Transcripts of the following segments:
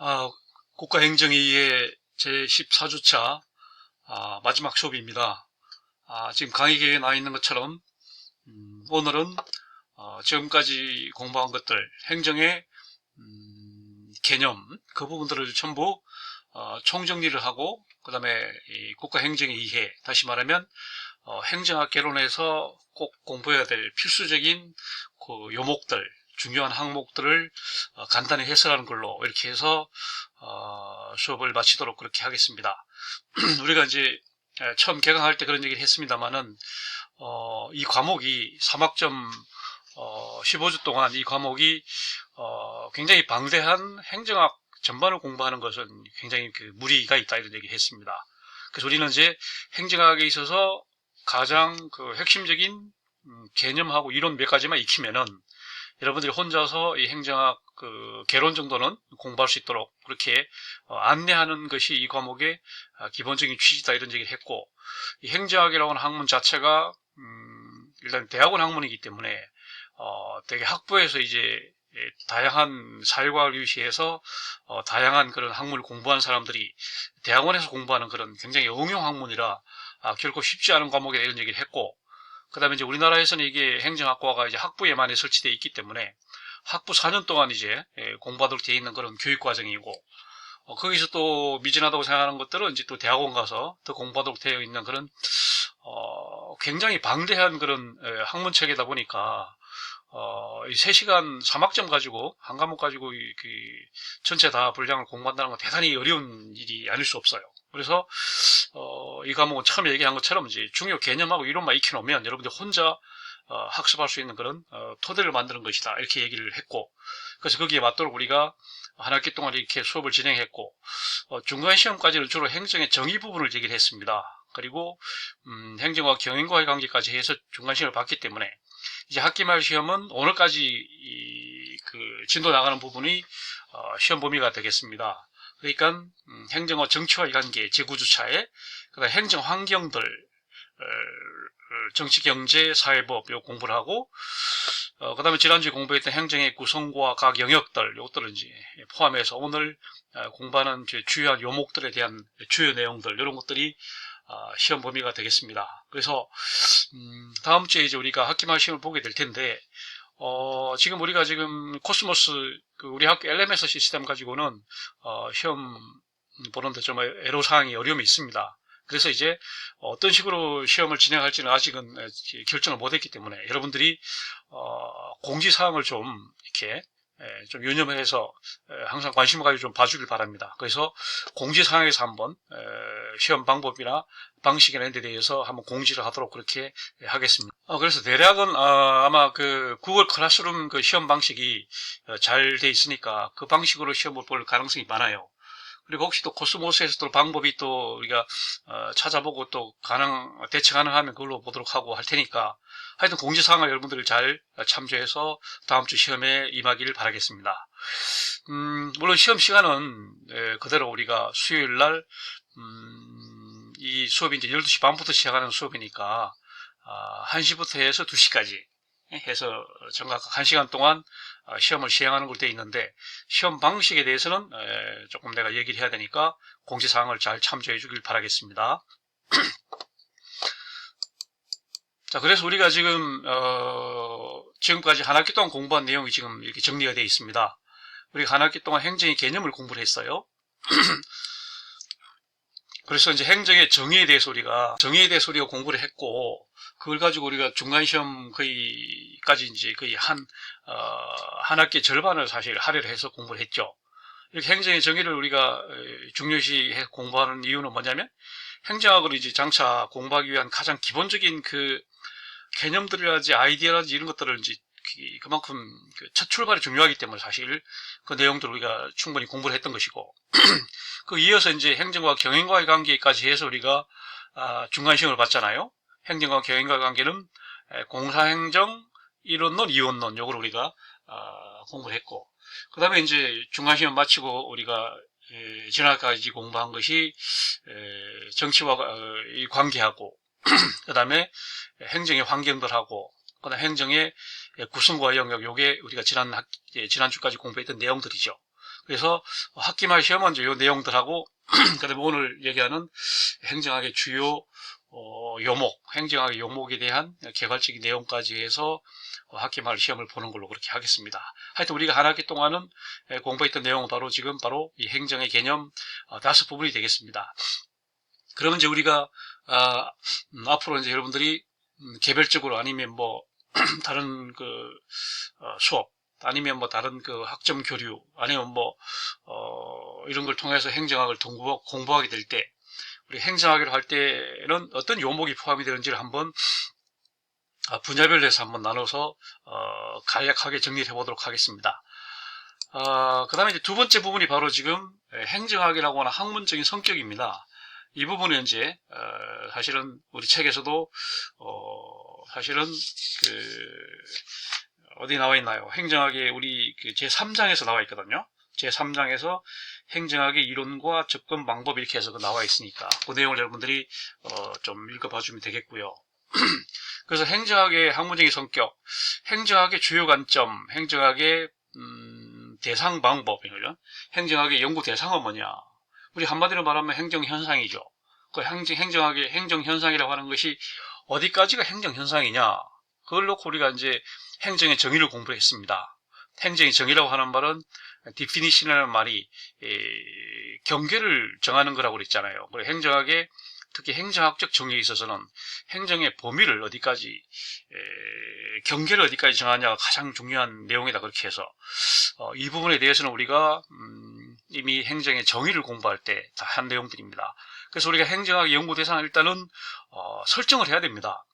아, 국가행정위의 제14주차 마지막 수업입니다. 지금 강의계에 나와 있는 것처럼 오늘은 지금까지 공부한 것들, 행정의 개념, 그 부분들을 전부 총정리를 하고 그 다음에 국가행정의 이해, 다시 말하면 행정학 개론에서 꼭 공부해야 될 필수적인 그 요목들, 중요한 항목들을 간단히 해설하는 걸로 이렇게 해서 수업을 마치도록 그렇게 하겠습니다. 우리가 이제 처음 개강할 때 그런 얘기를 했습니다만은 이 과목이 3학점 15주 동안 이 과목이 굉장히 방대한 행정학 전반을 공부하는 것은 굉장히 그 무리가 있다 이런 얘기를 했습니다. 그래서 우리는 이제 행정학에 있어서 가장 그 핵심적인 개념하고 이론 몇 가지만 익히면은 여러분들이 혼자서 이 행정학 그 개론 정도는 공부할 수 있도록 그렇게 안내하는 것이 이 과목의 기본적인 취지다 이런 얘기를 했고, 이 행정학이라고 하는 학문 자체가 일단 대학원 학문이기 때문에 되게 학부에서 이제 다양한 사회과학을 위시해서 다양한 그런 학문을 공부한 사람들이 대학원에서 공부하는 그런 굉장히 응용 학문이라 결코 쉽지 않은 과목이다 이런 얘기를 했고, 그 다음에 이제 우리나라에서는 이게 행정학과가 이제 학부에만 설치되어 있기 때문에 학부 4년 동안 이제 공부하도록 되어 있는 그런 교육 과정이고, 거기서 또 미진하다고 생각하는 것들은 이제 또 대학원 가서 더 공부하도록 되어 있는 그런 굉장히 방대한 그런 학문체계다 보니까 이 3시간 3학점 가지고 한 과목 가지고 전체 다 분량을 공부한다는 건 대단히 어려운 일이 아닐 수 없어요. 그래서 이 과목은 처음에 얘기한 것처럼 이제 중요 개념하고 이론만 익혀놓으면 여러분들 혼자 학습할 수 있는 그런 토대를 만드는 것이다 이렇게 얘기를 했고, 그래서 거기에 맞도록 우리가 한 학기 동안 이렇게 수업을 진행했고, 중간 시험까지는 주로 행정의 정의 부분을 얘기를 했습니다. 그리고 행정과 경영과의 관계까지 해서 중간 시험을 봤기 때문에 이제 학기 말 시험은 오늘까지 그 진도 나가는 부분이 시험 범위가 되겠습니다. 그러니까 행정과 정치와의 관계 제9주차에 그다음 행정 환경들, 정치, 경제, 사회법 요 공부를 하고, 그 다음에 지난주에 공부했던 행정의 구성과 각 영역들, 요것들을 이제 포함해서 오늘 공부하는 주요한 요목들에 대한 주요 내용들, 이런 것들이 시험 범위가 되겠습니다. 그래서 다음 주에 이제 우리가 학기말 시험을 보게 될 텐데, 지금 우리가 지금 코스모스 우리 학교 LMS 시스템 가지고는 시험 보는데 좀 애로사항이 어려움이 있습니다. 그래서 이제 어떤 식으로 시험을 진행할지는 아직은 결정을 못했기 때문에 여러분들이 공지사항을 좀 이렇게 좀 유념을 해서 항상 관심을 가지고 좀 봐주길 바랍니다. 그래서 공지사항에서 한번 시험 방법이나 방식이나 이런 데 대해서 한번 공지를 하도록 그렇게 하겠습니다. 그래서 대략은 아마 그 구글 클래스룸 그 시험 방식이 잘 돼 있으니까 그 방식으로 시험을 볼 가능성이 많아요. 그리고 혹시 또 코스모스에서 또 방법이 또 우리가 찾아보고 또 대체 가능하면 그걸로 보도록 하고 할 테니까, 하여튼 공지사항을 여러분들 잘 참조해서 다음 주 시험에 임하기를 바라겠습니다. 물론 시험 시간은 그대로 우리가 수요일 날 이 수업이 이제 12시 반부터 시작하는 수업이니까 1시부터 해서 2시까지 해서 정각 1시간 동안 시험을 시행하는 걸로 되어 있는데, 시험 방식에 대해서는 조금 내가 얘기를 해야 되니까 공지사항을 잘 참조해 주길 바라겠습니다. 자, 그래서 우리가 지금 지금까지 한 학기 동안 공부한 내용이 지금 이렇게 정리가 되어 있습니다. 우리가 한 학기 동안 행정의 개념을 공부를 했어요. 그래서 이제 행정의 정의에 대해서 우리가 공부를 했고, 그걸 가지고 우리가 중간시험 거의까지 이제 거의 한 학기 절반을 사실 할애를 해서 공부를 했죠. 이렇게 행정의 정의를 우리가 중요시 해 공부하는 이유는 뭐냐면, 행정학을 이제 장차 공부하기 위한 가장 기본적인 그 개념들이라든지 아이디어라든지 이런 것들을 이제 그만큼 첫 출발이 중요하기 때문에 사실 그 내용들을 우리가 충분히 공부를 했던 것이고, 그 이어서 이제 행정과 경영과의 관계까지 해서 우리가 중간시험을 봤잖아요. 행정과 경영과의 관계는 공사행정, 이론론, 이원론 요걸 우리가 공부를 했고, 그 다음에 이제 중간시험 마치고 우리가 지난까지 공부한 것이 정치와 관계하고, 그 다음에 행정의 환경들하고, 그 다음에 행정의 구성과 영역, 요게 우리가 지난주까지 공부했던 내용들이죠. 그래서 학기말 시험은 이제 이 내용들하고 그다음에 오늘 얘기하는 행정학의 주요 요목, 행정학의 요목에 대한 개괄적인 내용까지 해서 학기말 시험을 보는 걸로 그렇게 하겠습니다. 하여튼 우리가 한 학기 동안은 공부했던 내용은 바로 지금 바로 이 행정의 개념 5부분이 되겠습니다. 그러면 이제 우리가 앞으로 이제 여러분들이 개별적으로 아니면 뭐 다른 그 수업 아니면 뭐 다른 그 학점 교류 아니면 뭐 이런 걸 통해서 행정학을 공부하게 될 때 우리 행정학을 할 때는 어떤 요목이 포함이 되는지를 한번 분야별로 해서 한번 나눠서 간략하게 정리를 해보도록 하겠습니다. 그 다음에 이제 두 번째 부분이 바로 지금 행정학이라고 하는 학문적인 성격입니다. 이 부분은 이제 사실은 우리 책에서도 사실은 어디 나와 있나요? 행정학의 우리 제3장에서 나와 있거든요. 제3장에서 행정학의 이론과 접근 방법 이렇게 해서 나와 있으니까 그 내용을 여러분들이 좀 읽어봐 주면 되겠고요. 그래서 행정학의 학문적인 성격, 행정학의 주요 관점, 행정학의 대상 방법, 행정학의 연구 대상은 뭐냐? 우리 한마디로 말하면 행정현상이죠. 그 행정학의 행정현상이라고 하는 것이 어디까지가 행정현상이냐? 그걸 놓고 우리가 이제 행정의 정의를 공부를 했습니다. 행정의 정의라고 하는 말은 definition이라는 말이 경계를 정하는 거라고 그랬잖아요. 그리고 행정학의 특히 행정학적 정의에 있어서는 행정의 범위를 어디까지 경계를 어디까지 정하냐가 가장 중요한 내용이다 그렇게 해서 이 부분에 대해서는 우리가 이미 행정의 정의를 공부할 때 다 한 내용들입니다. 그래서 우리가 행정학 연구 대상을 일단은 설정을 해야 됩니다.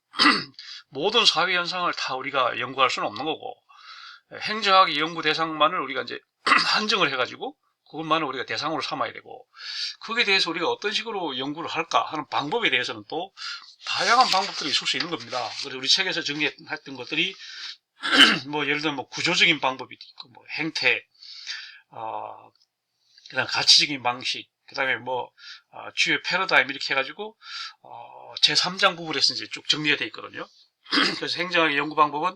모든 사회 현상을 다 우리가 연구할 수는 없는 거고 행정학의 연구 대상만을 우리가 이제 한정을 해가지고 그것만을 우리가 대상으로 삼아야 되고 거기에 대해서 우리가 어떤 식으로 연구를 할까 하는 방법에 대해서는 또 다양한 방법들이 있을 수 있는 겁니다. 그래서 우리 책에서 정리했던 것들이 뭐 예를 들면 뭐 구조적인 방법이 있고 뭐 행태, 그다음 가치적인 방식, 그다음에 뭐 주요 패러다임 이렇게 해가지고 제3장 부분에서 이제 쭉 정리가 되어 있거든요. 그래서 행정학의 연구 방법은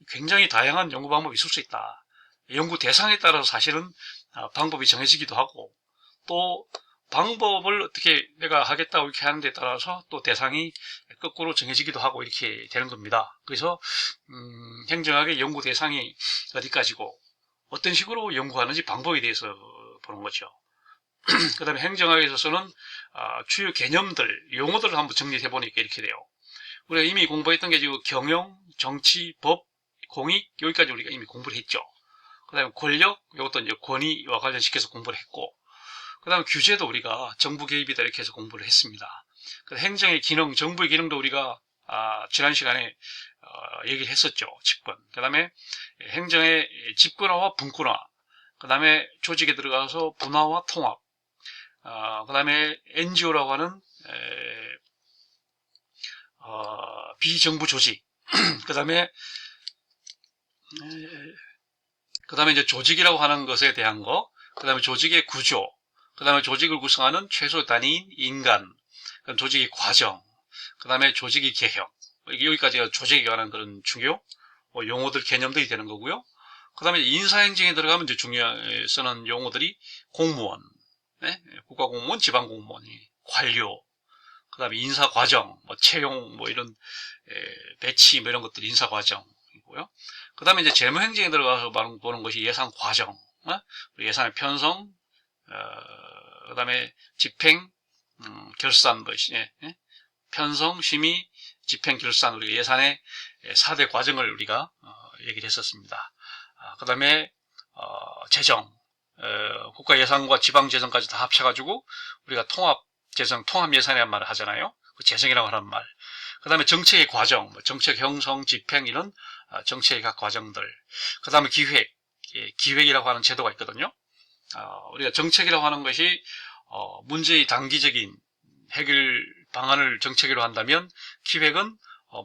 굉장히 다양한 연구 방법이 있을 수 있다. 연구 대상에 따라서 사실은 방법이 정해지기도 하고 또 방법을 어떻게 내가 하겠다고 이렇게 하는 데 따라서 또 대상이 거꾸로 정해지기도 하고 이렇게 되는 겁니다. 그래서 행정학의 연구 대상이 어디까지고 어떤 식으로 연구하는지 방법에 대해서 보는 거죠. 그 다음에 행정학에 있어서는 주요 개념들, 용어들을 한번 정리해 보니까 이렇게 돼요. 우리가 이미 공부했던 게 지금 경영, 정치, 법, 공익 여기까지 우리가 이미 공부를 했죠. 그 다음에 권력, 이것도 이제 권위와 관련시켜서 공부를 했고 그 다음에 규제도 우리가 정부 개입이다 이렇게 해서 공부를 했습니다. 행정의 기능, 정부의 기능도 우리가 지난 시간에 얘기를 했었죠. 집권. 그 다음에 행정의 집권화와 분권화, 그 다음에 조직에 들어가서 분화와 통합, 그 다음에 NGO라고 하는 비정부 조직, 그 다음에 이제 조직이라고 하는 것에 대한 거, 그 다음에 조직의 구조, 그 다음에 조직을 구성하는 최소 단위인 인간, 그럼 조직의 과정, 그 다음에 조직의 개혁, 여기까지가 조직에 관한 그런 중요 용어들, 개념들이 되는 거고요. 그 다음에 인사행정에 들어가면 이제 중요하게 쓰는 용어들이 공무원, 네? 국가공무원, 지방공무원, 관료, 그 다음에 인사과정, 뭐 채용, 뭐 이런 배치, 뭐 이런 것들 인사과정이고요. 그 다음에 이제 재무행정에 들어가서 보는 것이 예산과정, 예산의 편성, 그 다음에 집행, 결산, 편성, 심의, 집행, 결산, 우리가 예산의 4대 과정을 우리가 얘기를 했었습니다. 그 다음에 재정, 국가 예산과 지방 재정까지 다 합쳐가지고 우리가 통합 재정, 통합 예산이라는 말을 하잖아요. 그 재정이라고 하는 말. 그 다음에 정책의 과정, 뭐 정책 형성, 집행 이런 정책의 각 과정들. 그 다음에 기획이라고 하는 제도가 있거든요. 우리가 정책이라고 하는 것이 문제의 단기적인 해결 방안을 정책으로 한다면 기획은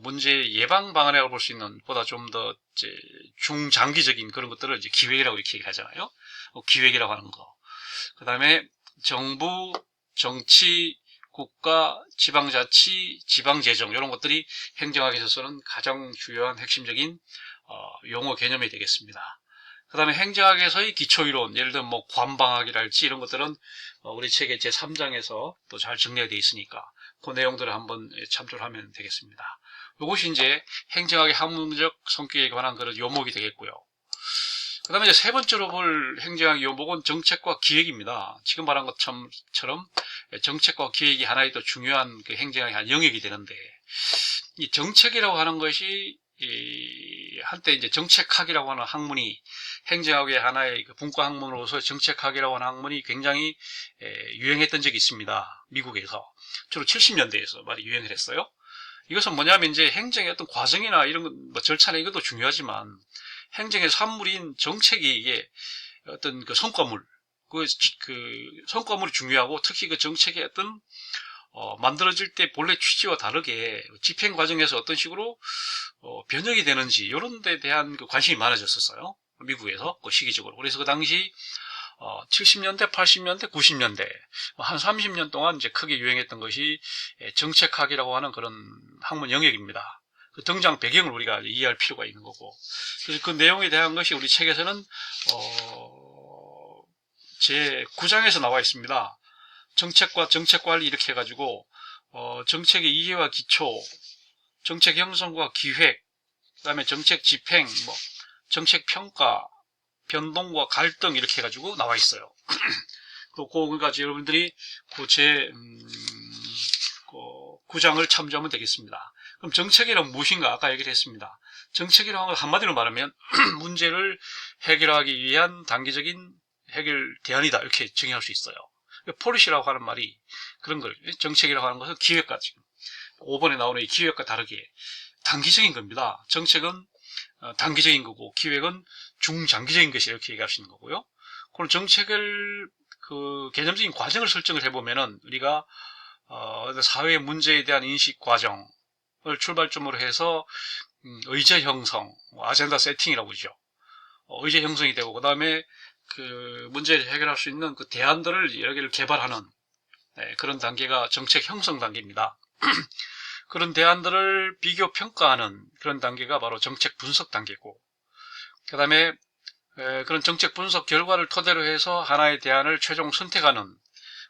문제의 예방 방안이라고 볼 수 있는 보다 좀 더 중장기적인 그런 것들을 이제 기획이라고 이렇게 얘기하잖아요. 기획이라고 하는 거. 그 다음에 정부, 정치, 국가, 지방자치, 지방재정 이런 것들이 행정학에 있어서는 가장 중요한 핵심적인 용어 개념이 되겠습니다. 그 다음에 행정학에서의 기초이론, 예를 들면 뭐 관방학이랄지 이런 것들은 우리 책의 제3장에서 또 잘 정리가 되어 있으니까 그 내용들을 한번 참조를 하면 되겠습니다. 이것이 이제 행정학의 학문적 성격에 관한 그런 요목이 되겠고요. 그 다음에 이제 세 번째로 볼 행정학 요목은 정책과 기획입니다. 지금 말한 것처럼 정책과 기획이 하나의 또 중요한 그 행정학의 한 영역이 되는데, 이 정책이라고 하는 것이 한때 이제 정책학이라고 하는 학문이 행정학의 하나의 그 분과 학문으로서 정책학이라고 하는 학문이 굉장히 유행했던 적이 있습니다. 미국에서 주로 70년대에서 많이 유행을 했어요. 이것은 뭐냐면 이제 행정의 어떤 과정이나 이런 뭐 절차나 이것도 중요하지만 행정의 산물인 정책이 이게 어떤 그 성과물, 그 성과물이 중요하고 특히 그 정책의 어떤 만들어질 때 본래 취지와 다르게 집행 과정에서 어떤 식으로 변형이 되는지 이런 데 대한 그 관심이 많아졌었어요. 미국에서 그 시기적으로. 그래서 그 당시 70년대, 80년대, 90년대 한 30년 동안 이제 크게 유행했던 것이 정책학이라고 하는 그런 학문 영역입니다. 그 등장 배경을 우리가 이해할 필요가 있는 거고, 그래서 그 내용에 대한 것이 우리 책에서는 제 9장에서 나와 있습니다. 정책과 정책관리 이렇게 해가지고 정책의 이해와 기초, 정책 형성과 기획, 그 다음에 정책 집행, 뭐 정책 평가, 변동과 갈등 이렇게 해가지고 나와 있어요. 그거까지 여러분들이 제 9장을 참조하면 되겠습니다. 그럼 정책이란 무엇인가? 아까 얘기를 했습니다. 정책이라고 하는 걸 한마디로 말하면 문제를 해결하기 위한 단기적인 해결 대안이다 이렇게 정의할 수 있어요. 폴리시라고 하는 말이 그런 걸, 정책이라고 하는 것은 기획과 지금 5번에 나오는 이 기획과 다르게 단기적인 겁니다. 정책은 단기적인 거고 기획은 중장기적인 것이 이렇게 얘기할 수 있는 거고요. 그럼 정책을 그 개념적인 과정을 설정을 해보면은 우리가 사회의 문제에 대한 인식 과정을 출발점으로 해서 의제 형성, 아젠다 세팅이라고 그러죠. 의제 형성이 되고 그 다음에 그 문제를 해결할 수 있는 그 대안들을 여러 개를 개발하는 그런 단계가 정책 형성 단계입니다. 그런 대안들을 비교 평가하는 그런 단계가 바로 정책 분석 단계고, 그 다음에 그런 정책 분석 결과를 토대로 해서 하나의 대안을 최종 선택하는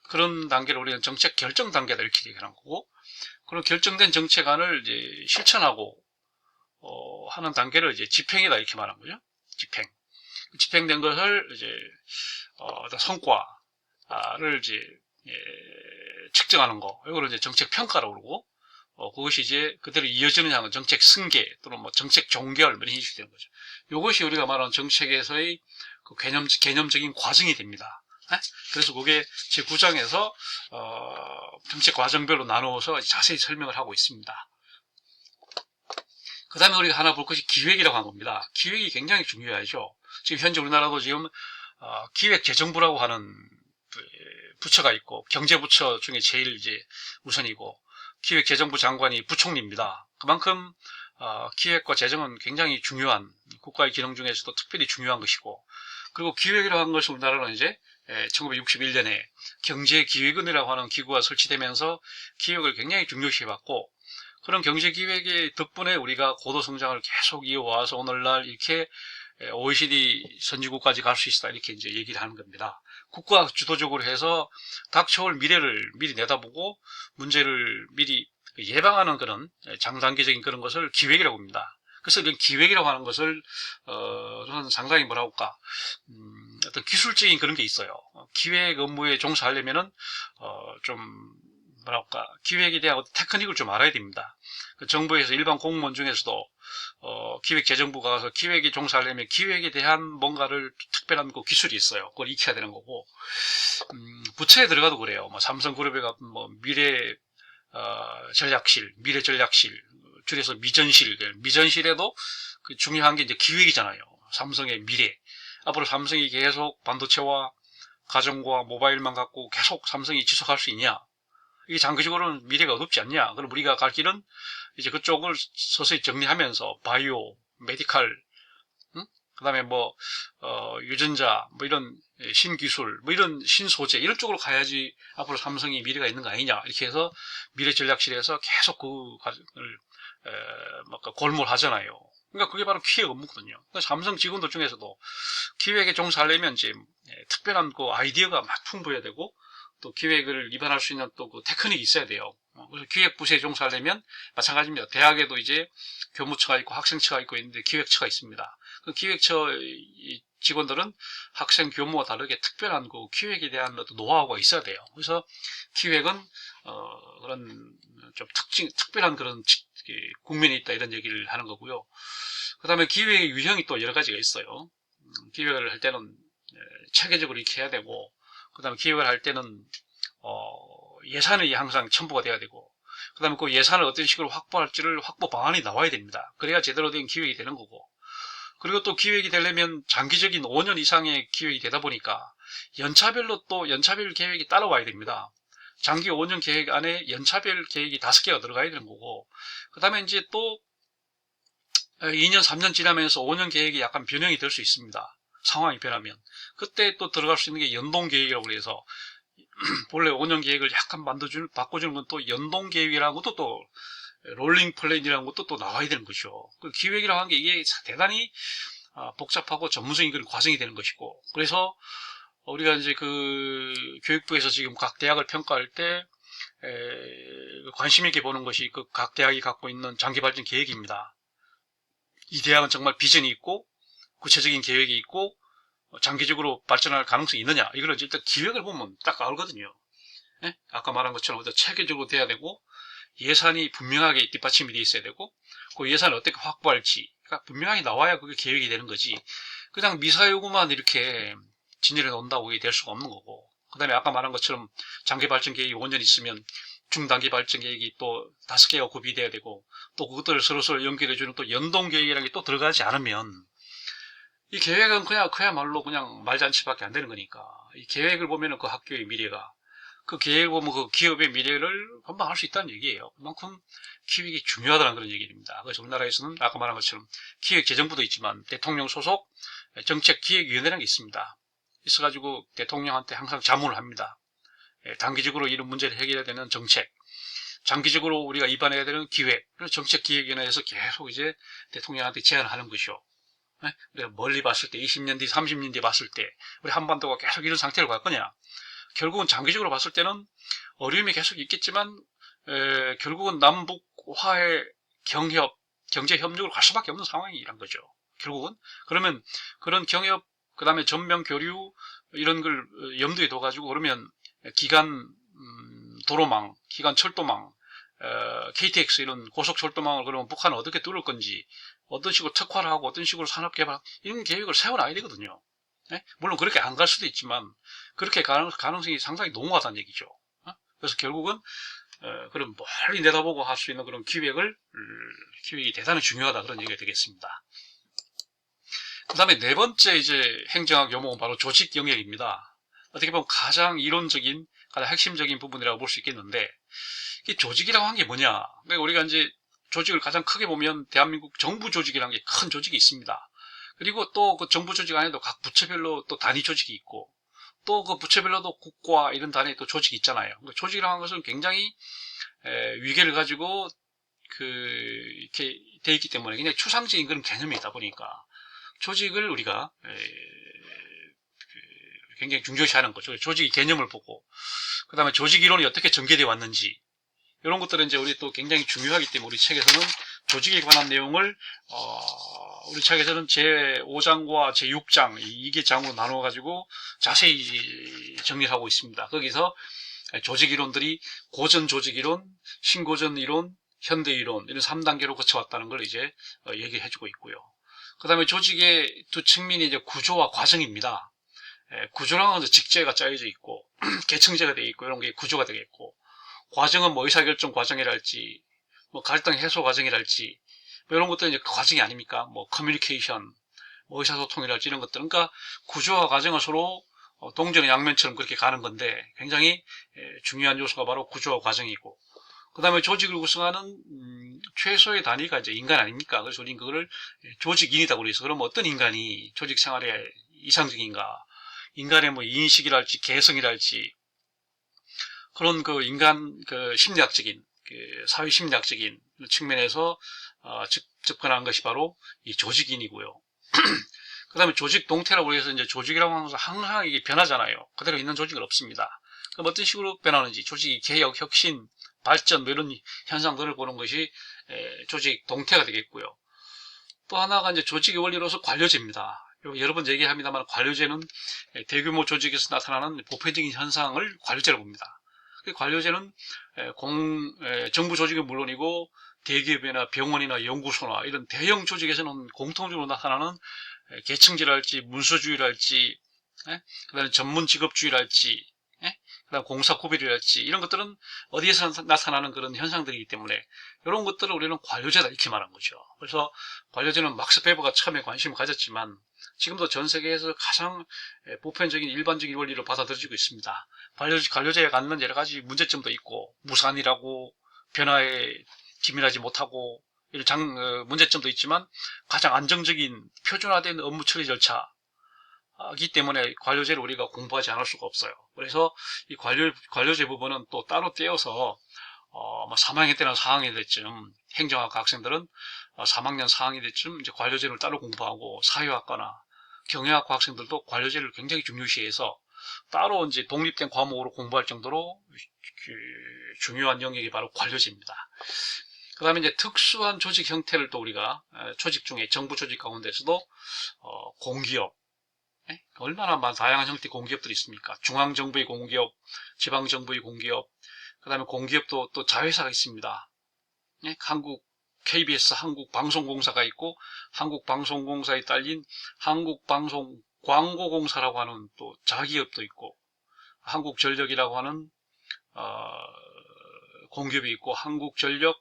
그런 단계를 우리는 정책 결정 단계다 이렇게 얘기하는 거고, 그런 결정된 정책안을 이제 실천하고 하는 단계를 이제 집행이다 이렇게 말하는 거죠. 집행된 것을 이제 성과를 이제 측정하는 거, 이거를 이제 정책 평가라고 그러고, 그것이 이제 그대로 이어지는 향은 정책 승계 또는 뭐 정책 종결 이런 식이 되는 거죠. 이것이 우리가 말하는 정책에서의 그 개념적인 과정이 됩니다. 그래서 그게 제 9장에서 정책 과정별로 나누어서 자세히 설명을 하고 있습니다. 그 다음에 우리가 하나 볼 것이 기획이라고 하는 겁니다. 기획이 굉장히 중요하죠. 지금 현재 우리나라도 지금 기획재정부라고 하는 부처가 있고, 경제부처 중에 제일 이제 우선이고, 기획재정부 장관이 부총리입니다. 그만큼 기획과 재정은 굉장히 중요한, 국가의 기능 중에서도 특별히 중요한 것이고, 그리고 기획이라고 하는 것을 우리나라는 이제 1961년에 경제기획원이라고 하는 기구가 설치되면서 기획을 굉장히 중요시해왔고, 그런 경제기획의 덕분에 우리가 고도성장을 계속 이어와서 오늘날 이렇게 OECD 선진국까지 갈 수 있다 이렇게 이제 얘기를 하는 겁니다. 국가 주도적으로 해서 닥쳐올 미래를 미리 내다보고 문제를 미리 예방하는 그런 장단기적인 그런 것을 기획이라고 합니다. 그래서 그 기획이라고 하는 것을 저는 상당히 뭐라고 할까 어떤 기술적인 그런 게 있어요. 기획 업무에 종사하려면은 좀 뭐랄까 기획에 대한 테크닉을 좀 알아야 됩니다. 그 정부에서 일반 공무원 중에서도 기획재정부가 가서 기획에 종사하려면 기획에 대한 뭔가를 특별한 그 기술이 있어요. 그걸 익혀야 되는 거고, 부처에 들어가도 그래요. 뭐 삼성그룹에 가면 뭐 미래전략실, 줄여서 미전실에도 그 중요한 게 이제 기획이잖아요. 삼성의 미래. 앞으로 삼성이 계속 반도체와 가정과 모바일만 갖고 계속 삼성이 지속할 수 있냐? 이게 장기적으로는 미래가 어둡지 않냐? 그럼 우리가 갈 길은 이제 그쪽을 서서히 정리하면서 바이오, 메디칼, 그 다음에 유전자, 이런 신기술, 이런 신소재, 이런 쪽으로 가야지 앞으로 삼성이 미래가 있는 거 아니냐? 이렇게 해서 미래 전략실에서 계속 그걸 골몰하잖아요. 그러니까 그게 바로 기획 업무거든요. 그러니까 삼성 직원들 중에서도 기획에 종사하려면 이제 특별한 그 아이디어가 막 풍부해야 되고, 또 기획을 입안할 수 있는 또 그 테크닉이 있어야 돼요. 그래서 기획부서에 종사하려면 마찬가지입니다. 대학에도 이제 교무처가 있고 학생처가 있고 있는데 기획처가 있습니다. 그 기획처 직원들은 학생 교무와 다르게 특별한 그 기획에 대한 어떤 노하우가 있어야 돼요. 그래서 기획은 그런 좀 특별한 그런 국면이 있다, 이런 얘기를 하는 거고요. 그 다음에 기획의 유형이 또 여러 가지가 있어요. 기획을 할 때는 체계적으로 이렇게 해야 되고, 그 다음에 기획을 할 때는 예산이 항상 첨부가 돼야 되고, 그 다음에 그 예산을 어떤 식으로 확보할지를 확보 방안이 나와야 됩니다. 그래야 제대로 된 기획이 되는 거고, 그리고 또 기획이 되려면 장기적인 5년 이상의 기획이 되다 보니까 연차별로 또 연차별 계획이 따라와야 됩니다. 장기 5년 계획 안에 연차별 계획이 5개가 들어가야 되는 거고, 그 다음에 이제 또 2년, 3년 지나면서 5년 계획이 약간 변형이 될 수 있습니다. 상황이 변하면. 그때 또 들어갈 수 있는 게 연동 계획이라고 해서, 본래 5년 계획을 약간 바꿔주는 건 또 연동 계획이라는 것도 또 롤링 플랜이라는 것도 또 나와야 되는 것이죠. 그 기획이라고 하는 게 이게 대단히 복잡하고 전문적인 그런 과정이 되는 것이고, 그래서 우리가 이제 그 교육부에서 지금 각 대학을 평가할 때 관심 있게 보는 것이 그 각 대학이 갖고 있는 장기 발전 계획입니다. 이 대학은 정말 비전이 있고 구체적인 계획이 있고 장기적으로 발전할 가능성이 있느냐, 이걸 일단 기획을 보면 딱 알거든요. 예? 아까 말한 것처럼 체계적으로 돼야 되고, 예산이 분명하게 뒷받침이 되어 있어야 되고, 그 예산을 어떻게 확보할지 그러니까 분명하게 나와야 그게 계획이 되는 거지, 그냥 미사여구만 이렇게 진열해 놓는다고 이게 될 수가 없는 거고, 그 다음에 아까 말한 것처럼 장기 발전 계획이 5년 있으면 중단기 발전 계획이 또 5개가 구비돼야 되고, 또 그것들을 서로 연결해주는 또 연동 계획이라는 게 또 들어가지 않으면 이 계획은 그야말로 그냥 말잔치밖에 안 되는 거니까, 이 계획을 보면은 그 학교의 미래가, 그 계획을 보면 그 기업의 미래를 금방 알 수 있다는 얘기예요. 그만큼 기획이 중요하다는 그런 얘기입니다. 그래서 우리나라에서는 아까 말한 것처럼 기획재정부도 있지만 대통령 소속 정책기획위원회라는 게 있습니다. 있어가지고 대통령한테 항상 자문을 합니다. 단기적으로 이런 문제를 해결해야 되는 정책, 장기적으로 우리가 입안해야 되는 기획, 정책기획위원회에서 계속 이제 대통령한테 제안을 하는 것이요. 우리가 멀리 봤을 때 20년 뒤, 30년 뒤 봤을 때 우리 한반도가 계속 이런 상태로 갈 거냐, 결국은 장기적으로 봤을 때는 어려움이 계속 있겠지만 결국은 남북 화해, 경협, 경제 협력으로 갈 수밖에 없는 상황이란 거죠. 결국은 그러면 그런 경협, 그 다음에 전면 교류 이런 걸 염두에 둬가지고, 그러면 기간 도로망, 기간 철도망, KTX 이런 고속철도망을 그러면 북한은 어떻게 뚫을 건지, 어떤 식으로 특화를 하고 어떤 식으로 산업개발, 이런 계획을 세워놔야 되거든요. 네? 물론 그렇게 안 갈 수도 있지만 그렇게 가능성이 상당히 농후하다는 얘기죠. 그래서 결국은 그런 멀리 내다보고 할 수 있는 그런 기획이 대단히 중요하다, 그런 얘기가 되겠습니다. 그 다음에 네 번째 이제 행정학 요목은 바로 조직 영역입니다. 어떻게 보면 가장 이론적인, 가장 핵심적인 부분이라고 볼 수 있겠는데, 이 조직이라고 한 게 뭐냐? 그러니까 우리가 이제 조직을 가장 크게 보면 대한민국 정부 조직이라는 게 큰 조직이 있습니다. 그리고 또 그 정부 조직 안에도 각 부처별로 또 단위 조직이 있고, 또 그 부처별로도 국과 이런 단위의 또 조직이 있잖아요. 그러니까 조직이라고 하는 것은 굉장히 위계를 가지고 이렇게 돼 있기 때문에 굉장히 추상적인 그런 개념이다 보니까 조직을 우리가 굉장히 중요시하는 거죠. 조직의 개념을 보고, 그 다음에 조직 이론이 어떻게 전개되어 왔는지, 이런 것들은 이제 우리 또 굉장히 중요하기 때문에 우리 책에서는 조직에 관한 내용을 우리 책에서는 제5장과 제6장 이게 장으로 나누어 가지고 자세히 정리를 하고 있습니다. 거기서 조직 이론들이 고전 조직 이론, 신고전 이론, 현대 이론 이런 3단계로 거쳐왔다는 걸 이제 얘기해 주고 있고요. 그 다음에 조직의 두 측면이 이제 구조와 과정입니다. 구조랑은 직제가 짜여져 있고 계층제가 되어 있고 이런 게 구조가 되겠고, 과정은 뭐 의사결정 과정이랄지, 뭐 갈등 해소 과정이랄지, 뭐 이런 것들은 이제 그 과정이 아닙니까? 뭐 커뮤니케이션, 뭐 의사소통이랄지 이런 것들. 그러니까 구조와 과정을 서로 동전의 양면처럼 그렇게 가는 건데, 굉장히 중요한 요소가 바로 구조와 과정이고, 그 다음에 조직을 구성하는 최소의 단위가 이제 인간 아닙니까? 그래서 우리는 그거를 조직인이라고 그래서, 그럼 어떤 인간이 조직 생활에 이상적인가? 인간의 뭐 인식이랄지 개성이랄지 그런 그 인간 그 심리학적인, 그 사회 심리학적인 측면에서 즉 접근하는 것이 바로 이 조직인이고요. 그 다음에 조직 동태라고 해서 이제 조직이라고 하는 것은 항상 이게 변하잖아요. 그대로 있는 조직은 없습니다. 그럼 어떤 식으로 변하는지, 조직이 개혁, 혁신, 발전, 뭐 이런 현상들을 보는 것이 조직 동태가 되겠고요. 또 하나가 이제 조직의 원리로서 관료제입니다. 여러 번 얘기합니다만 관료제는 대규모 조직에서 나타나는 보편적인 현상을 관료제라고 봅니다. 관료제는 정부 조직은 물론이고 대기업이나 병원이나 연구소나 이런 대형 조직에서는 공통적으로 나타나는 계층제랄지 문서주의랄지 그다음에 전문 직업주의랄지 그다음 공사구별이랄지 이런 것들은 어디에서 나타나는 그런 현상들이기 때문에 이런 것들을 우리는 관료제다 이렇게 말한 거죠. 그래서 관료제는 막스 베버가 처음에 관심을 가졌지만 지금도 전 세계에서 가장 보편적인 일반적인 원리로 받아들여지고 있습니다. 관료제에 갖는 여러 가지 문제점도 있고 무산이라고 변화에 기민하지 못하고 이런 문제점도 있지만 가장 안정적인 표준화된 업무 처리 절차이기 때문에 관료제를 우리가 공부하지 않을 수가 없어요. 그래서 이 관료제 부분은 또 따로 떼어서 3학년 때나 4학년 때쯤 행정학과 학생들은 3학년 4학년 때쯤 이제 관료제를 따로 공부하고 사회학과나 경영학과 학생들도 관료제를 굉장히 중요시해서 따로 이제 독립된 과목으로 공부할 정도로 중요한 영역이 바로 관료제입니다. 그 다음에 이제 특수한 조직 형태를 또 우리가 조직 중에 정부 조직 가운데서도 공기업 얼마나 다양한 형태의 공기업들이 있습니까? 중앙정부의 공기업, 지방정부의 공기업, 그 다음에 공기업도 또 자회사가 있습니다. 한국 KBS 한국방송공사가 있고 한국방송공사에 딸린 한국방송광고공사라고 하는 또 자기업도 있고 한국전력이라고 하는 공기업이 있고 한국전력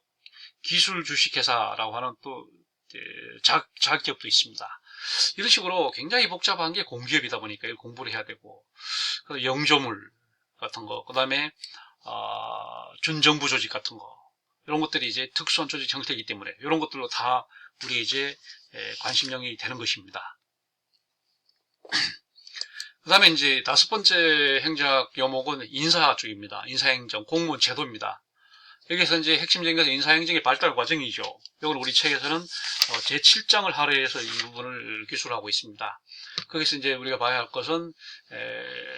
기술주식회사라고 하는 또 자기업도 있습니다. 이런 식으로 굉장히 복잡한 게 공기업이다 보니까 공부를 해야 되고 영조물 같은 거, 그 다음에 준정부 조직 같은 거 이런 것들이 이제 특수한 조직 형태이기 때문에 이런 것들로 다 우리 이제 관심 영역이 되는 것입니다. 그 다음에 이제 5번째 행정학 요목은 인사 쪽입니다. 인사행정, 공무원 제도입니다. 여기서 이제 핵심적인 것은 인사행정의 발달 과정이죠. 이걸 우리 책에서는 제7장을 할애해서 이 부분을 기술하고 있습니다. 거기서 이제 우리가 봐야 할 것은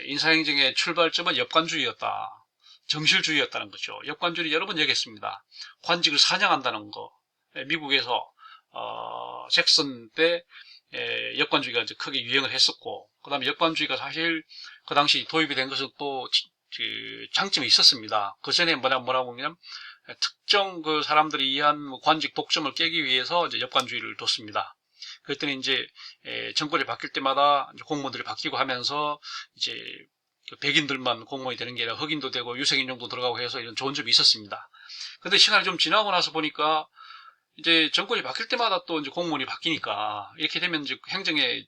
인사행정의 출발점은 역관주의였다. 정실주의였다는 거죠. 역관주의 여러 번 얘기했습니다. 관직을 사냥한다는 거. 미국에서 잭슨 때 역관주의가 이제 크게 유행을 했었고, 그 다음에 역관주의가 사실 그 당시 도입이 된 것은 또 장점이 있었습니다. 그 전에 뭐라고 하면 특정 그 사람들이 이해한 관직 독점을 깨기 위해서 이제 역관주의를 뒀습니다. 그랬더니 이제 정권이 바뀔 때마다 공무원들이 바뀌고 하면서 이제 백인들만 공무원이 되는 게 아니라 흑인도 되고 유색인종도 들어가고 해서 이런 좋은 점이 있었습니다. 근데 시간이 좀 지나고 나서 보니까 이제 정권이 바뀔 때마다 또 이제 공무원이 바뀌니까 이렇게 되면 이제 행정의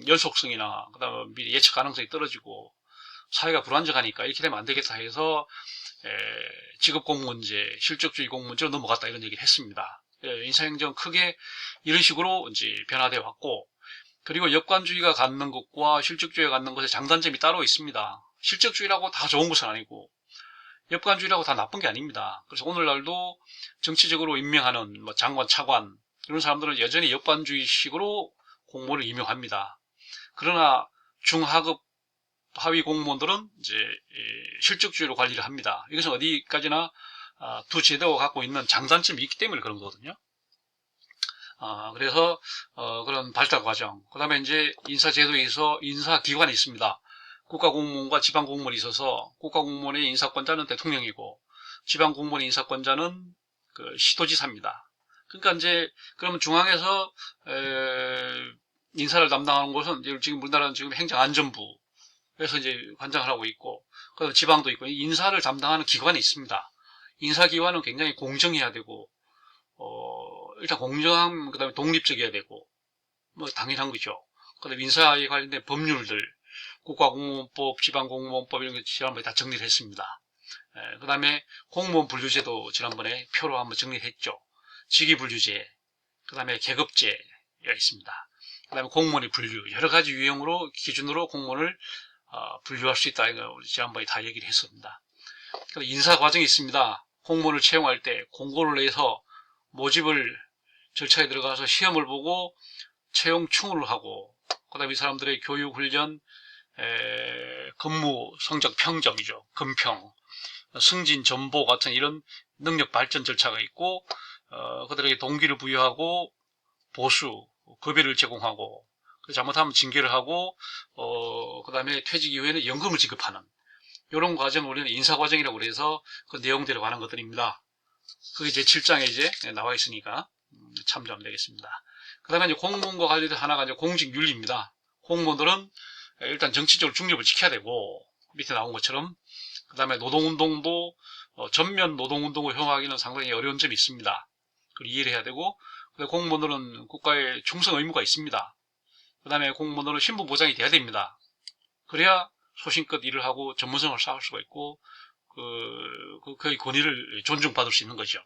연속성이나 그다음에 미리 예측 가능성이 떨어지고 사회가 불안정하니까 이렇게 되면 안 되겠다 해서 직업공무원제, 실적주의 공무원제로 넘어갔다 이런 얘기를 했습니다. 인사행정 크게 이런 식으로 이제 변화되어 왔고, 그리고 역관주의가 갖는 것과 실적주의가 갖는 것의 장단점이 따로 있습니다. 실적주의라고 다 좋은 것은 아니고 역관주의라고 다 나쁜 게 아닙니다. 그래서 오늘날도 정치적으로 임명하는 뭐 장관, 차관 이런 사람들은 여전히 역관주의식으로 공무원을 임명합니다. 그러나 중하급 하위 공무원들은 이제 실적주의로 관리를 합니다. 이것은 어디까지나 두 제도가 갖고 있는 장단점이 있기 때문에 그런 거거든요. 그래서 그런 발달 과정, 그 다음에 이제 인사제도에서 인사기관이 있습니다. 국가공무원과 지방공무원이 있어서 국가공무원의 인사권자는 대통령이고 지방공무원의 인사권자는 그 시도지사입니다. 그러니까 이제 그러면 중앙에서 인사를 담당하는 곳은 지금 우리나라는 지금 행정안전부 그래서 이제 관장을 하고 있고, 그다음에 지방도 있고, 인사를 담당하는 기관이 있습니다. 인사기관은 굉장히 공정해야 되고, 일단 공정함, 그 다음에 독립적이어야 되고, 뭐, 당연한 거죠. 그 다음에 인사에 관련된 법률들, 국가공무원법, 지방공무원법 이런 거 지난번에 다 정리를 했습니다. 그 다음에 공무원 분류제도 지난번에 표로 한번 정리를 했죠. 직위분류제, 그 다음에 계급제가 있습니다. 그 다음에 공무원의 분류, 여러 가지 유형으로, 기준으로 공무원을 분류할 수 있다. 이거 우리 지난번에 다 얘기를 했습니다. 인사 과정이 있습니다. 공무원을 채용할 때 공고를 내서 모집을 절차에 들어가서 시험을 보고 채용 충원을 하고, 그 다음에 이 사람들의 교육, 훈련, 근무 성적 평점이죠. 근평, 승진, 전보 같은 이런 능력 발전 절차가 있고, 그들에게 동기를 부여하고, 보수, 급여를 제공하고, 잘못하면 징계를 하고, 그 다음에 퇴직 이후에는 연금을 지급하는, 이런 과정을 우리는 인사과정이라고 그래서 그 내용들에 관한 것들입니다. 그게 제 7장에 이제 나와 있으니까 참조하면 되겠습니다. 그 다음에 이제 공무원과 관련된 하나가 이제 공직윤리입니다. 공무원들은 일단 정치적으로 중립을 지켜야 되고, 밑에 나온 것처럼, 그 다음에 노동운동도 전면 노동운동을 허용하기는 상당히 어려운 점이 있습니다. 그걸 이해를 해야 되고, 공무원들은 국가에 충성 의무가 있습니다. 그 다음에 공무원들은 신분 보장이 돼야 됩니다. 그래야 소신껏 일을 하고 전문성을 쌓을 수가 있고, 그의 권위를 존중받을 수 있는 거죠.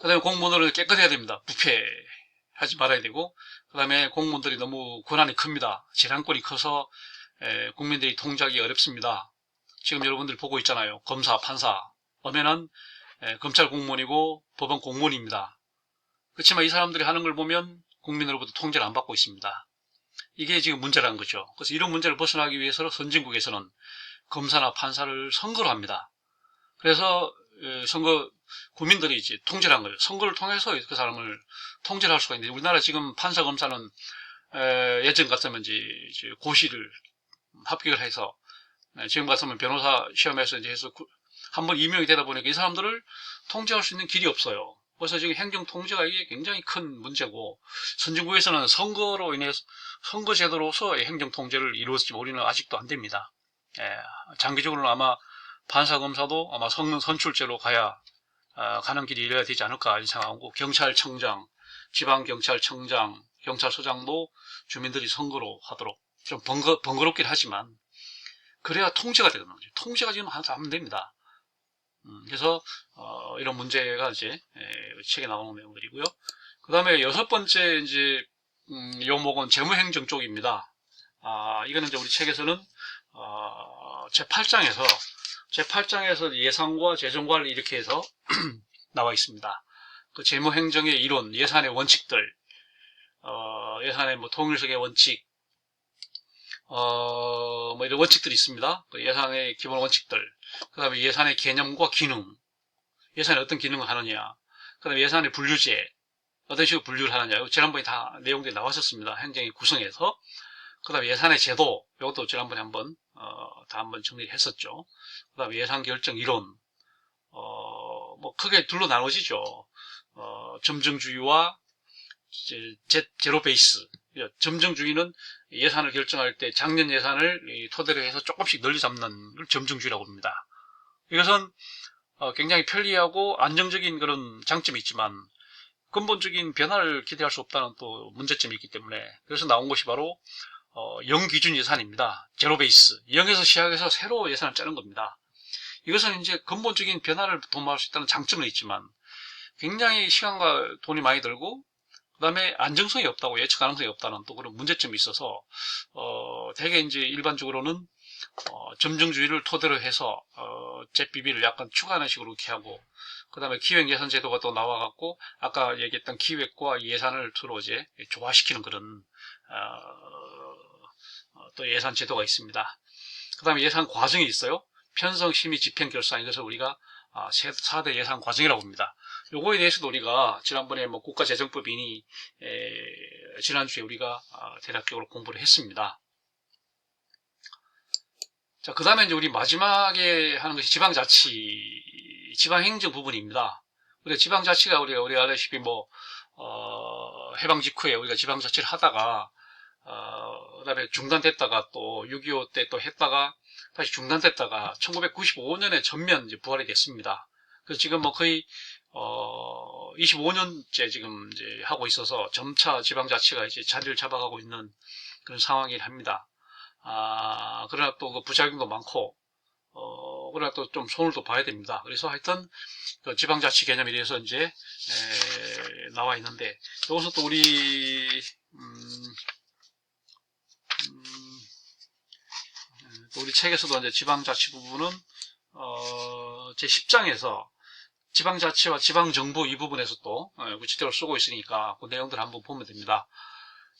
그 다음에 공무원들은 깨끗해야 됩니다. 부패하지 말아야 되고, 그 다음에 공무원들이 너무 권한이 큽니다. 재량권이 커서 국민들이 통제하기 어렵습니다. 지금 여러분들 보고 있잖아요. 검사, 판사 오면은 검찰 공무원이고 법원 공무원입니다. 그렇지만 이 사람들이 하는 걸 보면 국민으로부터 통제를 안 받고 있습니다. 이게 지금 문제라는 거죠. 그래서 이런 문제를 벗어나기 위해서 선진국에서는 검사나 판사를 선거로 합니다. 그래서 선거 국민들이 이제 통제를 한 거예요. 선거를 통해서 그 사람을 통제를 할 수가 있는데, 우리나라 지금 판사 검사는 예전 같으면 이제 고시를 합격을 해서, 지금 같으면 변호사 시험에서 이제 해서 한번 임용이 되다 보니까 이 사람들을 통제할 수 있는 길이 없어요. 그래서 지금 행정 통제가 이게 굉장히 큰 문제고, 선진국에서는 선거로 인해서 선거제도로서 행정 통제를 이루었지만 우리는 아직도 안 됩니다. 장기적으로는 아마 판사 검사도 아마 선출제로 가는 길이 이래야 되지 않을까 생각하고, 경찰청장, 지방경찰청장, 경찰서장도 주민들이 선거로 하도록, 좀 번거롭긴 하지만 그래야 통제가 되는 거죠. 통제가 지금 하면 됩니다. 그래서 이런 문제가 이제 책에 나오는 내용들이고요. 그 다음에 6번째 이제 요목은 재무행정 쪽입니다. 이거는 이제 우리 책에서는 제8장에서 예산과 재정관리 이렇게 해서 나와 있습니다. 그 재무행정의 이론, 예산의 원칙들, 예산의 뭐 통일성의 원칙, 뭐 이런 원칙들이 있습니다. 그 예산의 기본 원칙들, 그 다음에 예산의 개념과 기능, 예산이 어떤 기능을 하느냐, 그 다음에 예산의 분류제, 어떤 식으로 분류를 하느냐, 지난번에 다 내용들이 나왔었습니다. 행정의 구성에서. 그 다음에 예산의 제도, 이것도 지난번에 다 한번 정리를 했었죠. 그 다음에 예산 결정 이론, 뭐 크게 둘로 나눠지죠. 점정주의와 제로 베이스. 점정주의는 예산을 결정할 때 작년 예산을 토대로 해서 조금씩 늘리 잡는 걸 점정주의라고 합니다. 이것은 굉장히 편리하고 안정적인 그런 장점이 있지만 근본적인 변화를 기대할 수 없다는 또 문제점이 있기 때문에, 그래서 나온 것이 바로 0기준 예산입니다. 제로 베이스. 0에서 시작해서 새로 예산을 짜는 겁니다. 이것은 이제 근본적인 변화를 도모할 수 있다는 장점은 있지만 굉장히 시간과 돈이 많이 들고, 그 다음에 안정성이 없다고, 예측 가능성이 없다는 또 그런 문제점이 있어서, 대개 이제 일반적으로는, 점정주의를 토대로 해서, 잽비비를 약간 추가하는 식으로 이렇게 하고, 그 다음에 기획예산제도가 또 나와갖고, 아까 얘기했던 기획과 예산을 서로 이제 조화시키는 그런, 또 예산제도가 있습니다. 그 다음에 예산 과정이 있어요. 편성, 심의, 집행, 결산. 이것을 우리가 4대 예산 과정이라고 합니다. 요거에 대해서도 우리가 지난번에 뭐 국가재정법이니 지난주에 우리가 대략적으로 공부를 했습니다. 자, 그 다음에 이제 우리 마지막에 하는 것이 지방행정 부분입니다. 우리가 지방자치가 우리가 알다시피 뭐 해방 직후에 우리가 지방자치를 하다가 그 다음에 중단됐다가 또 6.25 때 또 했다가 다시 중단됐다가 1995년에 전면 이제 부활이 됐습니다. 그래서 지금 뭐 거의 25년째 지금 이제 하고 있어서 점차 지방자치가 이제 자리를 잡아가고 있는 그런 상황이긴 합니다. 그러나 또 그 부작용도 많고, 그러나 또 좀 손을 또 봐야 됩니다. 그래서 하여튼 그 지방자치 개념에 대해서 이제 나와 있는데, 여기서 또 우리 책에서도 이제 지방자치 부분은 제 10장에서 지방자치와 지방정부 이 부분에서 또 구체적으로 쓰고 있으니까 그 내용들 한번 보면 됩니다.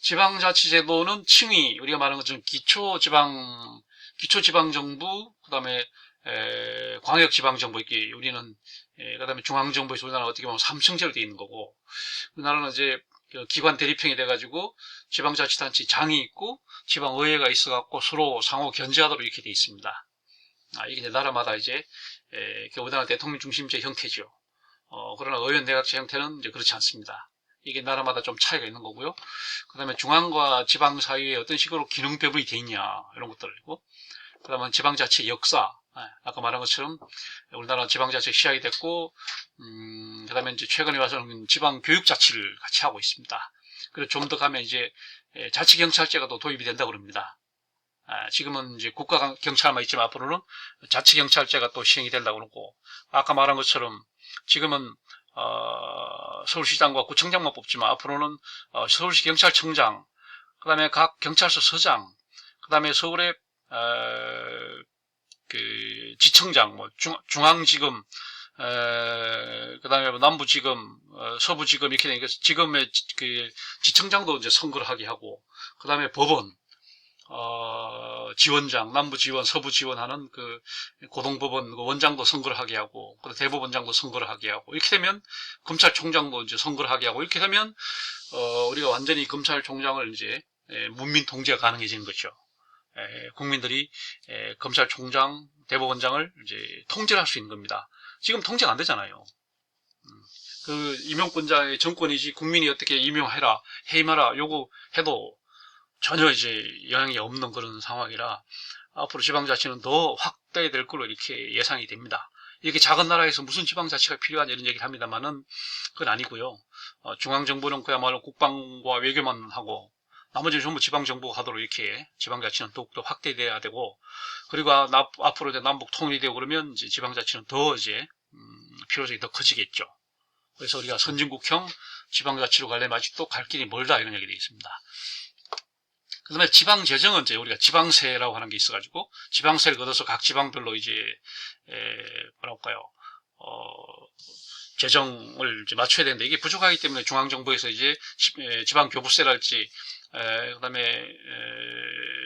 지방자치제도는 층위, 우리가 말하는 것처럼 기초지방정부, 그 다음에 광역지방정부, 이렇게 우리는, 그 다음에 중앙정부에서 우리나라는 어떻게 보면 3층제로 되어 있는 거고, 우리나라는 이제 기관 대립형이 돼가지고 지방자치단체 장이 있고 지방의회가 있어갖고 서로 상호 견제하도록 이렇게 되어 있습니다. 이게 이제 나라마다 이제 우리나라 대통령 중심제 형태죠. 그러나 의원 내각제 형태는 이제 그렇지 않습니다. 이게 나라마다 좀 차이가 있는 거고요. 그 다음에 중앙과 지방 사이에 어떤 식으로 기능 배분이 돼 있냐, 이런 것들이고, 그 다음에 지방자치 역사, 아까 말한 것처럼 우리나라 지방자치 시작이 됐고, 그 다음에 이제 최근에 와서는 지방교육자치를 같이 하고 있습니다. 그리고 좀 더 가면 이제 자치경찰제가 또 도입이 된다고 그럽니다. 지금은 이제 국가경찰만 있지만 앞으로는 자치경찰제가 또 시행이 된다고 그러고, 아까 말한 것처럼 지금은 서울시장과 구청장만 뽑지만 앞으로는 서울시 경찰청장, 그 다음에 각 경찰서 서장, 그 다음에 서울의 그 지청장, 뭐 중앙지검, 그 다음에 남부지검, 서부지검 이렇게 되니까 지검의 그 지청장도 이제 선거를 하게 하고, 그 다음에 법원, 지원장, 남부지원, 서부지원하는 그 고등법원 그 원장도 선거를 하게 하고, 대법원장도 선거를 하게 하고, 이렇게 되면 검찰총장도 이제 선거를 하게 하고, 이렇게 되면 우리가 완전히 검찰총장을 이제 문민 통제가 가능해지는 거죠. 국민들이 검찰총장, 대법원장을 이제 통제를 할 수 있는 겁니다. 지금 통제가 안 되잖아요. 그 임용권자의 정권이지 국민이 어떻게 임용해라, 해임하라 요구해도 전혀 이제 영향이 없는 그런 상황이라 앞으로 지방자치는 더 확대될 걸로 이렇게 예상이 됩니다. 이렇게 작은 나라에서 무슨 지방자치가 필요하냐 이런 얘기를 합니다만은 그건 아니고요. 중앙정부는 그야말로 국방과 외교만 하고 나머지는 전부 지방정부가 하도록 이렇게 지방자치는 더욱더 확대돼야 되고, 그리고 앞으로 이제 남북 통일이 되고 그러면 이제 지방자치는 더 이제 필요성이 더 커지겠죠. 그래서 우리가 선진국형 지방자치로 가려면 아직도 갈 길이 멀다 이런 얘기 되어 있습니다. 그 다음에 지방재정은 이제 우리가 지방세라고 하는 게 있어가지고, 지방세를 걷어서 각 지방별로 이제, 뭐랄까요, 재정을 이제 맞춰야 되는데, 이게 부족하기 때문에 중앙정부에서 이제 지방교부세랄지, 그 다음에,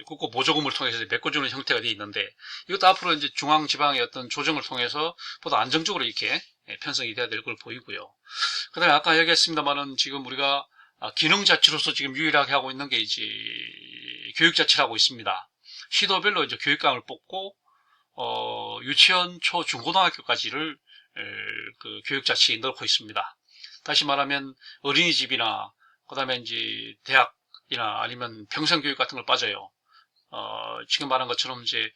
국고보조금을 통해서 메꿔주는 형태가 되어 있는데, 이것도 앞으로 이제 중앙지방의 어떤 조정을 통해서 보다 안정적으로 이렇게 편성이 돼야 될 걸 보이고요. 그 다음에 아까 얘기했습니다만은 지금 우리가 기능자치로서 지금 유일하게 하고 있는 게 이제 교육자치를 하고 있습니다. 시도별로 이제 교육감을 뽑고, 유치원, 초, 중고등학교까지를 그 교육자치에 넣고 있습니다. 다시 말하면 어린이집이나, 그 다음에 이제 대학이나 아니면 평생교육 같은 걸 빠져요. 지금 말한 것처럼 이제,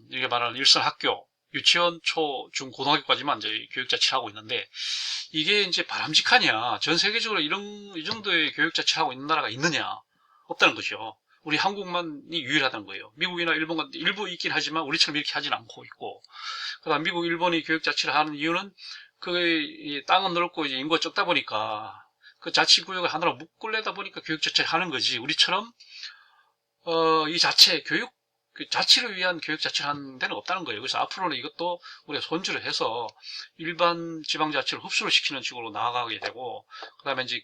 이게 말하는 일선 학교, 유치원, 초, 중, 고등학교까지만 이제 교육자치를 하고 있는데, 이게 이제 바람직하냐, 전 세계적으로 이 정도의 교육자치를 하고 있는 나라가 있느냐, 없다는 거죠. 우리 한국만이 유일하다는 거예요. 미국이나 일본 같은 일부 있긴 하지만 우리처럼 이렇게 하진 않고 있고, 그다음 미국, 일본이 교육자치를 하는 이유는 그 땅은 넓고 이제 인구가 적다 보니까 그 자치구역을 하나로 묶으려다 보니까 교육자치를 하는 거지. 우리처럼 이 자체 교육 그 자치를 위한 교육자치를 하는 데는 없다는 거예요. 그래서 앞으로는 이것도 우리가 손질을 해서 일반 지방자치를 흡수를 시키는 식으로 나아가게 되고, 그 다음에 이제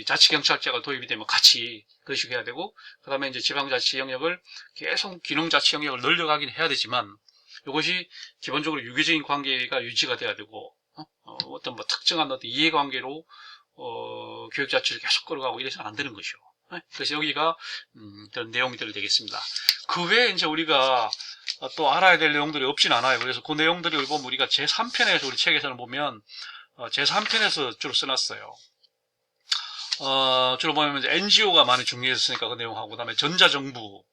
자치경찰제가 도입이 되면 같이 그런 식으로 해야 되고, 그 다음에 이제 지방자치 영역을 계속 기능자치 영역을 늘려가긴 해야 되지만, 이것이 기본적으로 유기적인 관계가 유지가 돼야 되고, 어떤 뭐 특정한 어떤 이해관계로 교육자치를 계속 끌어가고 이래서는 안 되는 것이죠. 그래서 여기가 그런 내용들이 되겠습니다. 그 외에 이제 우리가 또 알아야 될 내용들이 없진 않아요. 그래서 그 내용들을 보면 우리가 제3편에서 우리 책에서는 보면 제3편에서 주로 써놨어요. 주로 보면 이제 NGO가 많이 중요했으니까 그 내용하고, 그 다음에 전자정부,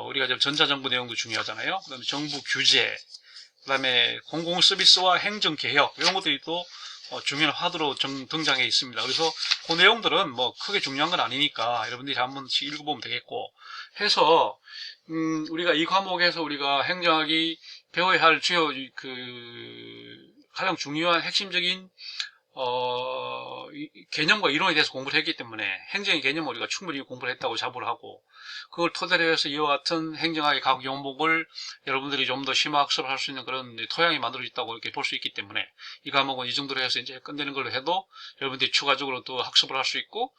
우리가 지금 전자정부 내용도 중요하잖아요. 그 다음에 정부 규제, 그 다음에 공공서비스와 행정개혁, 이런 것들이 또 중요한 화두로 등장해 있습니다. 그래서 그 내용들은 뭐 크게 중요한 건 아니니까 여러분들이 한 번씩 읽어보면 되겠고 해서, 우리가 이 과목에서 우리가 행정학이 배워야 할 주요 가장 중요한 핵심적인 개념과 이론에 대해서 공부를 했기 때문에 행정의 개념을 우리가 충분히 공부를 했다고 자부를 하고, 그걸 토대로 해서 이와 같은 행정학의 각 요목을 여러분들이 좀 더 심화학습을 할 수 있는 그런 토양이 만들어졌다고 이렇게 볼 수 있기 때문에, 이 과목은 이 정도로 해서 이제 끝내는 걸로 해도 여러분들이 추가적으로 또 학습을 할 수 있고,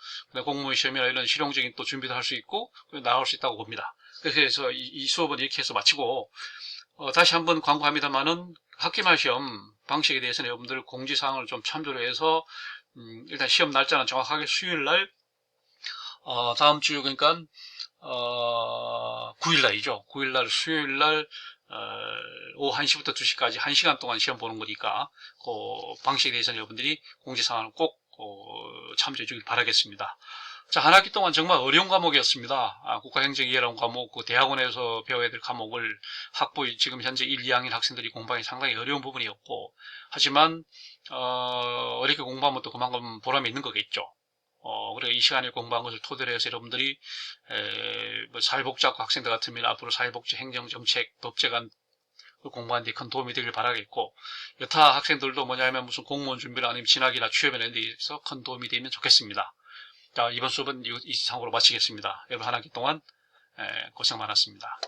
공무원 시험이나 이런 실용적인 또 준비도 할 수 있고 나올 수 있다고 봅니다. 그래서 이 수업은 이렇게 해서 마치고, 다시 한번 광고합니다만은 학기말 시험 방식에 대해서는 여러분들 공지사항을 좀 참조를 해서 일단 시험 날짜는 정확하게 수요일날, 다음 주 그러니까 9일날이죠. 9일날 수요일날 오후 1시부터 2시까지 1시간 동안 시험 보는 거니까 그 방식에 대해서는 여러분들이 공지사항을 꼭 참조해 주길 바라겠습니다. 자, 한 학기 동안 정말 어려운 과목이었습니다. 국가행정이해라는 과목, 그 대학원에서 배워야 될 과목을 지금 현재 1, 2학년 학생들이 공부하기 상당히 어려운 부분이었고, 하지만, 어렵게 공부하면 또 그만큼 보람이 있는 거겠죠. 그리고 이 시간에 공부한 것을 토대로 해서 여러분들이, 뭐 사회복지학과 학생들 같으면 앞으로 사회복지 행정정책, 법제관 공부하는 데 큰 도움이 되길 바라겠고, 여타 학생들도 뭐냐면 무슨 공무원 준비나 아니면 진학이나 취업에 대해서 큰 도움이 되면 좋겠습니다. 자, 이번 수업은 이상으로 마치겠습니다. 여러분 한 학기 동안 고생 많았습니다.